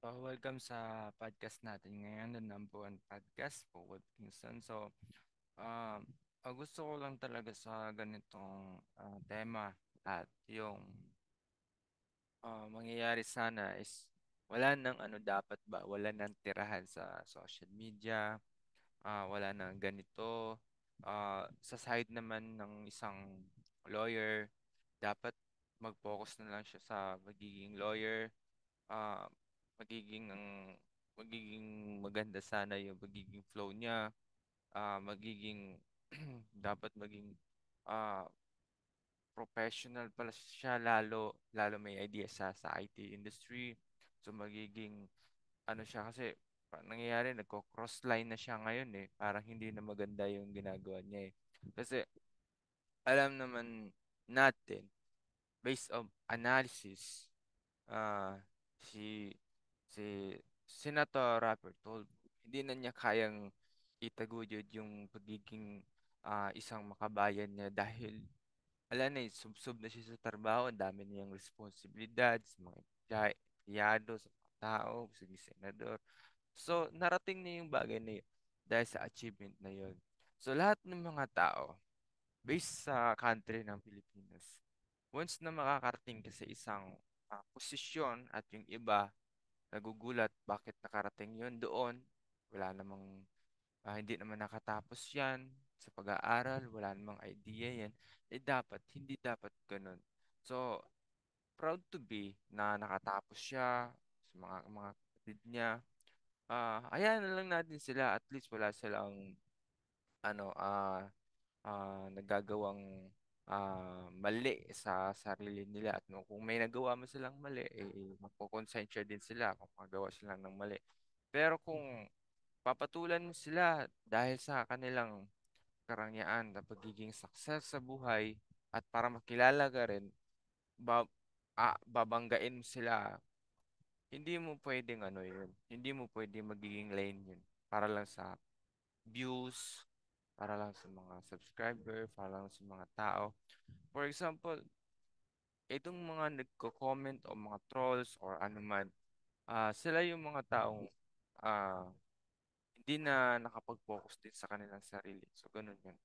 Welcome sa podcast natin ngayon, the number one podcast for Wood Kingston. Um, gusto ko lang talaga sa ganitong tema at yung mangyayari sana is wala nang dapat ba, wala nang tirahan sa social media, wala nang ganito. Sa side naman ng isang lawyer, dapat mag-focus na lang siya sa magiging lawyer, ah, magiging ang magiging maganda sana yung magiging flow niya, magiging dapat maging ah, professional pala siya lalo lalo may idea sa IT industry. So magiging ano siya kasi nangyayari nagko-cross line na siya ngayon eh. Parang hindi na maganda yung ginagawa niya eh. Kasi alam naman natin based on analysis, ah si si Senator Robert told hindi na niya kayang itaguyod yung pagiging isang makabayan niya dahil ala na eh, sub na siya sa trabaho, ang dami niyang responsibilidad sa mga empleyado, sa mga tao, sa senador. So, narating niya yung bagay na yun dahil sa achievement na yun. So, lahat ng mga tao, based sa country ng Pilipinas, once na makakarating ka sa isang posisyon at yung iba nagugulat bakit nakarating yun doon, wala namang hindi naman nakatapos yan sa pag-aaral, wala namang idea yan, eh dapat, hindi dapat ganun. So, proud to be na nakatapos siya sa mga kapatid niya. Hayaan na lang natin sila, at least wala silang ano, nagagawang mali sa sarili nila at kung may nagawa mo silang mali, eh, magkokonsensya din sila kung magawa sila ng mali. Pero kung papatulan mo sila dahil sa kanilang karangyaan na pagiging success sa buhay at para makilala ka rin, babanggain mo sila, hindi mo pwedeng ano yun. Hindi mo pwedeng magiging lane yun. Para lang sa views, para lang sa mga subscriber, para lang sa mga tao. For example, itong mga nagko-comment o mga trolls or ano man, sila yung mga taong ah, hindi na nakapag-focus din sa kanilang sarili. So, ganun yun.